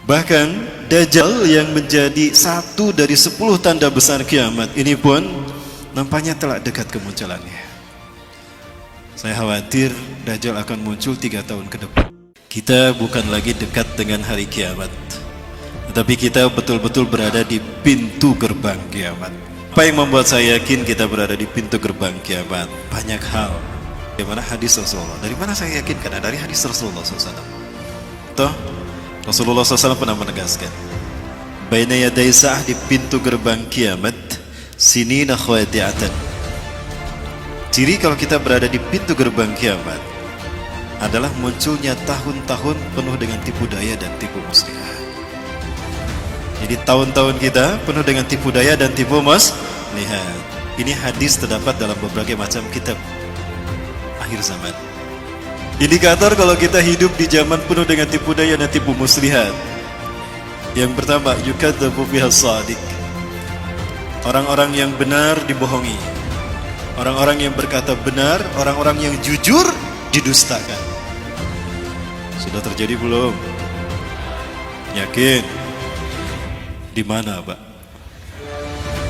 Bahkan Dajjal yang menjadi satu dari 10 tanda besar kiamat ini pun nampaknya telah dekat kemunculannya. Saya khawatir Dajjal akan muncul 3 tahun ke depan. Kita bukan lagi dekat dengan hari kiamat, tetapi kita betul-betul berada di pintu gerbang kiamat. Apa yang membuat saya yakin kita berada di pintu gerbang kiamat? Banyak hal. Dari mana hadis Rasulullah? Dari mana saya yakin? Karena dari hadis Rasulullah SAW. Toh Rasulullah SAW pernah menegaskan, baina yaday sa'ah, di pintu gerbang kiamat, sinina khawati'atan. Ciri kalau kita berada di pintu gerbang kiamat adalah munculnya tahun-tahun penuh dengan tipu daya dan tipu muslihat. Jadi tahun-tahun kita penuh dengan tipu daya dan tipu muslihat. Ini hadis terdapat dalam berbagai macam kitab akhir zaman. Indikator kalau kita hidup di zaman penuh dengan tipu daya dan tipu muslihat. Yang pertama, yukadzabu bihas shadiq. Orang-orang yang benar dibohongi. Orang-orang yang berkata benar, orang-orang yang jujur didustakan. Sudah terjadi belum? Yakin? Di mana, Pak?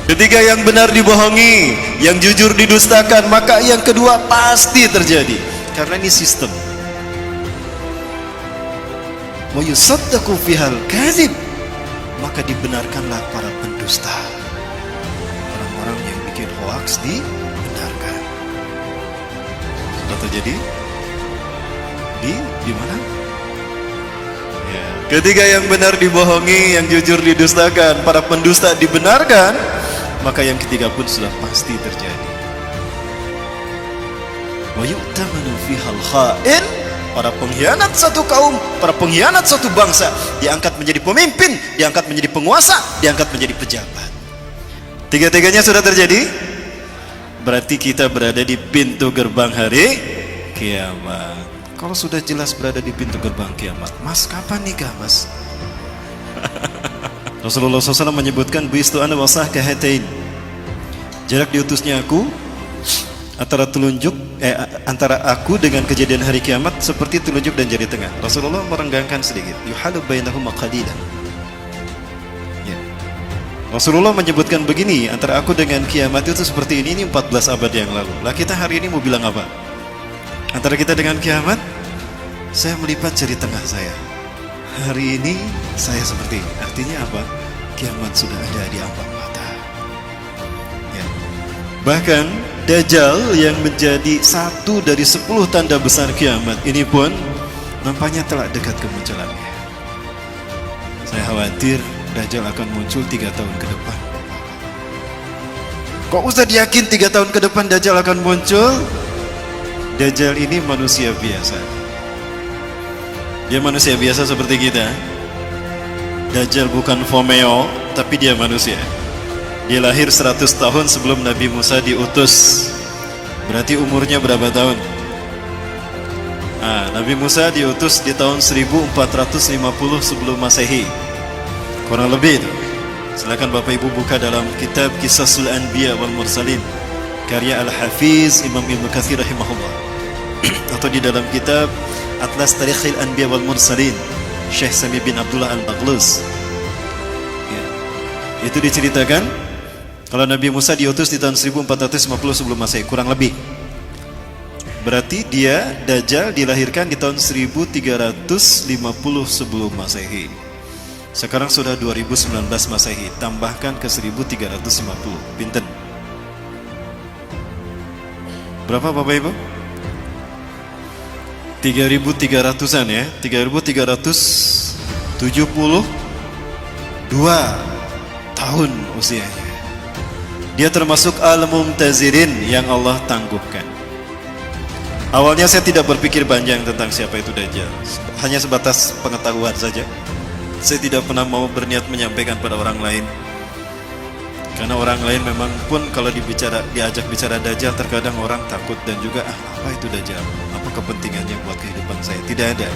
Ketika yang benar dibohongi, yang jujur didustakan, maka yang kedua pasti terjadi. Karena ini sistem. Wa yusaddaqu fihal kadzib, maka dibenarkanlah para pendusta. Orang-orang yang bikin hoax dibenarkan. Sudah terjadi? Di mana? Ya. Ketika yang benar dibohongi, yang jujur didustakan, para pendusta dibenarkan, maka yang ketiga pun sudah pasti terjadi. Wa yu'tamanu fihal kha'in, para pengkhianat satu kaum, para pengkhianat satu bangsa diangkat menjadi pemimpin, diangkat menjadi penguasa, diangkat menjadi pejabat. Tiga-tiganya sudah terjadi. Berarti kita berada di pintu gerbang hari kiamat. Kalau sudah jelas berada di pintu gerbang kiamat, Mas, kapan nikah, Mas? Rasulullah SAW menyebutkan, biistu ana wasah kahatain. Jarak diutusnya aku antara aku dengan kejadian hari kiamat seperti telunjuk dan jari tengah. Rasulullah merenggangkan sedikit, yuhalu bainahuma qalilan. Ya. Rasulullah menyebutkan begini, antara aku dengan kiamat itu seperti ini 14 abad yang lalu. Lah kita hari ini mau bilang apa? Antara kita dengan kiamat, saya melipat jari tengah saya. Hari ini saya seperti ini. Artinya apa? Kiamat sudah ada di ambang mata. Ya. Bahkan Dajjal yang menjadi satu dari 10 tanda besar kiamat ini pun nampaknya telah dekat kemunculannya. Saya khawatir Dajjal akan muncul 3 tahun ke depan. Kok Ustaz yakin 3 tahun ke depan Dajjal akan muncul? Dajjal ini manusia biasa. Dia manusia biasa seperti kita. Dajjal bukan Fomeo, tapi dia manusia. Dia lahir 100 tahun sebelum Nabi Musa diutus. Berarti umurnya berapa tahun? Nabi Musa diutus di tahun 1450 sebelum Masehi. Kurang lebih itu. Silakan Bapak Ibu buka dalam kitab Qisasul Anbiya wal Mursalin karya Al-Hafiz Imam Ibnu Katsir rahimahullah. Atau di dalam kitab Atlas Tarikhil Anbiya wal Mursalin Syekh Sami bin Abdullah Al-Baghlus. Ya. Itu diceritakan kalau Nabi Musa diutus di tahun 1450 sebelum Masehi, kurang lebih. Berarti dia, Dajjal, dilahirkan di tahun 1350 sebelum Masehi. Sekarang sudah 2019 Masehi, tambahkan ke 1350. Pinten? Berapa Bapak Ibu? 3.300-an ya, 3.372 tahun usianya. Dia termasuk al-mumtazirin yang Allah tangguhkan. Awalnya saya tidak berpikir panjang tentang siapa itu Dajjal, hanya sebatas pengetahuan saja. Saya tidak pernah mau berniat menyampaikan pada orang lain, karena orang lain memang pun kalau diajak bicara Dajjal, terkadang orang takut dan juga apa itu Dajjal? Apa kepentingannya buat kehidupan saya? Tidak ada.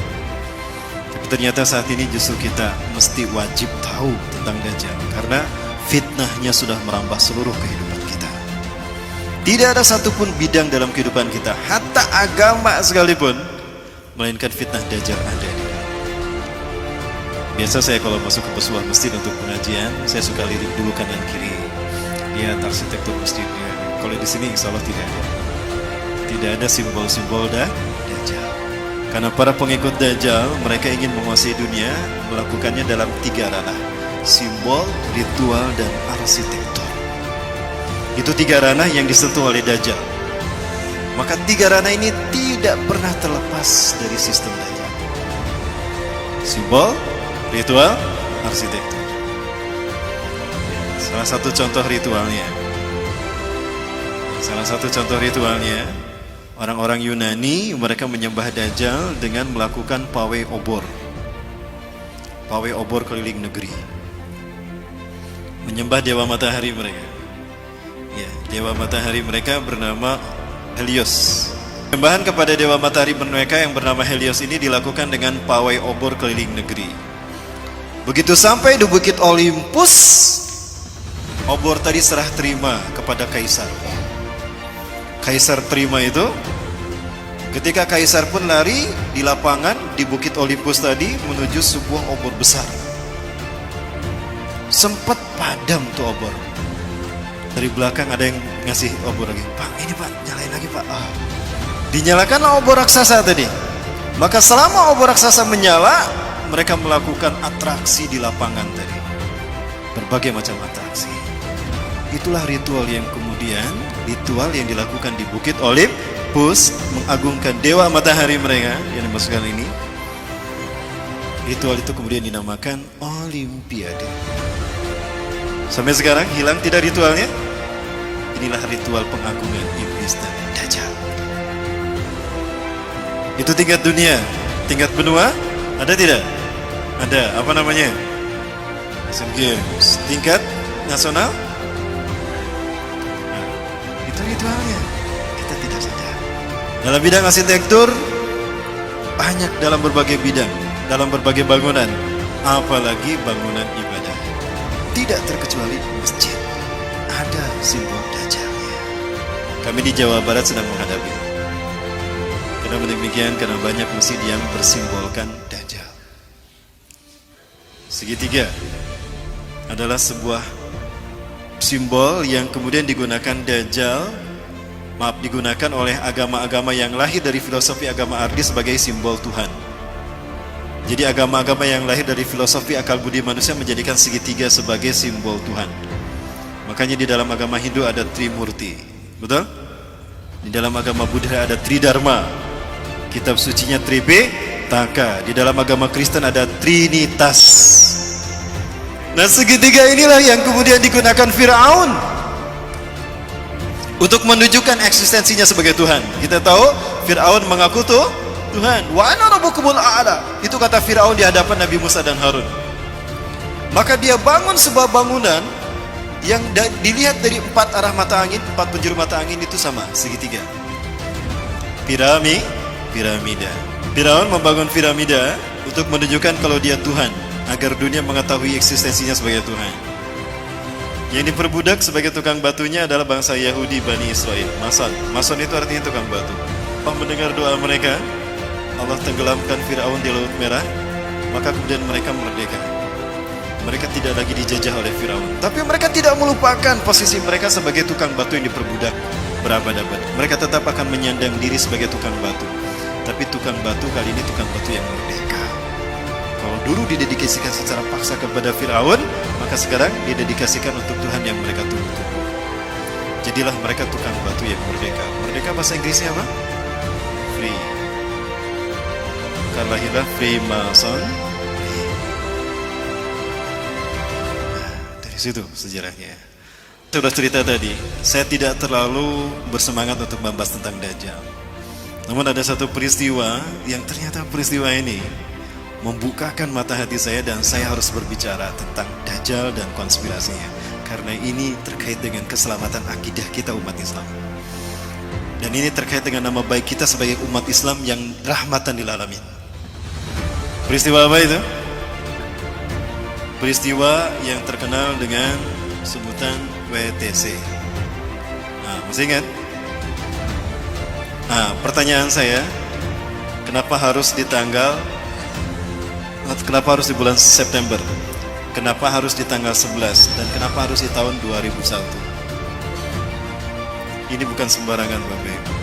Tapi ternyata saat ini justru kita mesti wajib tahu tentang Dajjal, karena fitnahnya sudah merambah seluruh kehidupan kita. Tidak ada satupun bidang dalam kehidupan kita, hatta agama sekalipun, melainkan fitnah Dajjal ada. Biasa saya kalau masuk ke sebuah masjid untuk pengajian, saya suka lirik dulu kanan kiri, lihat arsitektur masjidnya. Kalau di sini insya Allah tidak ada. Tidak ada simbol-simbol Dajjal. Karena para pengikut Dajjal, mereka ingin menguasai dunia, melakukannya dalam 3 ranah. Simbol, ritual, dan arsitektur. Itu 3 ranah yang disentuh oleh Dajjal. Maka 3 ranah ini tidak pernah terlepas dari sistem Dajjal. Simbol, ritual, arsitektur. Salah satu contoh ritualnya, orang-orang Yunani mereka menyembah Dajjal dengan melakukan pawai obor. Pawai obor keliling negeri. Menyembah dewa matahari mereka. Ya, dewa matahari mereka bernama Helios. Penyembahan kepada dewa matahari mereka yang bernama Helios ini dilakukan dengan pawai obor keliling negeri. Begitu sampai di Bukit Olympus, obor tadi serah terima kepada kaisar. Kaisar terima itu. Ketika kaisar pun lari di lapangan di Bukit Olympus tadi menuju sebuah obor besar. Sempat padam tuh obor. Dari belakang ada yang ngasih obor lagi. Pak, ini Pak, nyalain lagi Pak. Dinyalakanlah obor raksasa tadi. Maka selama obor raksasa menyala, mereka melakukan atraksi di lapangan tadi. Berbagai macam atraksi. Itulah ritual yang dilakukan di Bukit Olympus, mengagungkan dewa matahari mereka yang dimasukkan ini. Ritual itu kemudian dinamakan Olimpiade. Sampai sekarang hilang tidak ritualnya? Inilah ritual pengagungan iblis dan Dajjal. Itu tingkat dunia. Tingkat benua ada tidak? Ada. Apa namanya? Asian Games. Tingkat nasional? Nah, itu ritualnya. Kita tidak sadar. Dalam bidang arsitektur, banyak dalam berbagai bidang, dalam berbagai bangunan, apalagi bangunan ibadah. Tidak terkecuali masjid, ada simbol Dajjalnya. Kami di Jawa Barat sedang menghadapi. Kenapa demikian? Karena banyak masjid yang bersimbolkan Dajjal. Segitiga adalah sebuah simbol yang kemudian digunakan digunakan oleh agama-agama yang lahir dari filosofi agama Ardi sebagai simbol Tuhan. Jadi agama-agama yang lahir dari filosofi akal budi manusia menjadikan segitiga sebagai simbol Tuhan. Makanya di dalam agama Hindu ada Trimurti, betul? Di dalam agama Buddha ada Tridharma, kitab sucinya Tripitaka. Di dalam agama Kristen ada Trinitas. Nah, segitiga inilah yang kemudian digunakan Firaun untuk menunjukkan eksistensinya sebagai Tuhan. Kita tahu Firaun mengaku Tuhan. Wa ana rabbukumul a'la. Itu kata Firaun di hadapan Nabi Musa dan Harun. Maka dia bangun sebuah bangunan yang dilihat dari 4 arah mata angin, 4 penjuru mata angin itu sama, segitiga. Piramida. Firaun membangun piramida untuk menunjukkan kalau dia Tuhan, agar dunia mengetahui eksistensinya sebagai Tuhan. Yang diperbudak sebagai tukang batunya adalah bangsa Yahudi Bani Israel. Mason itu artinya tukang batu. Allah mendengar doa mereka, Allah tenggelamkan Firaun di Laut Merah, maka kemudian mereka merdeka. Mereka tidak lagi dijajah oleh Firaun. Tapi mereka tidak melupakan posisi mereka sebagai tukang batu yang diperbudak berabad-abad. Mereka tetap akan menyandang diri sebagai tukang batu. Tapi tukang batu kali ini tukang batu yang merdeka. Kalau dulu didedikasikan secara paksa kepada Firaun, maka sekarang didedikasikan untuk Tuhan yang mereka tunggu-tunggu. Jadilah mereka tukang batu yang merdeka. Merdeka bahasa Inggrisnya apa? Free. Bukan lahirlah Freemason. Nah, dari situ sejarahnya. Sudah cerita tadi, saya tidak terlalu bersemangat untuk membahas tentang Dajjal. Namun ada satu peristiwa yang ternyata peristiwa ini membukakan mata hati saya dan saya harus berbicara tentang Dajjal dan konspirasinya. Karena ini terkait dengan keselamatan akidah kita umat Islam. Dan ini terkait dengan nama baik kita sebagai umat Islam yang rahmatan lil alamin. Peristiwa apa itu? Peristiwa yang terkenal dengan sebutan WTC. Nah, masih ingat? Nah, pertanyaan saya, kenapa harus di tanggal Kenapa harus di bulan September? Kenapa harus di tanggal 11? Dan kenapa harus di tahun 2001? Ini bukan sembarangan Bapak Ibu.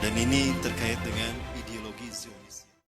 Dan ini terkait dengan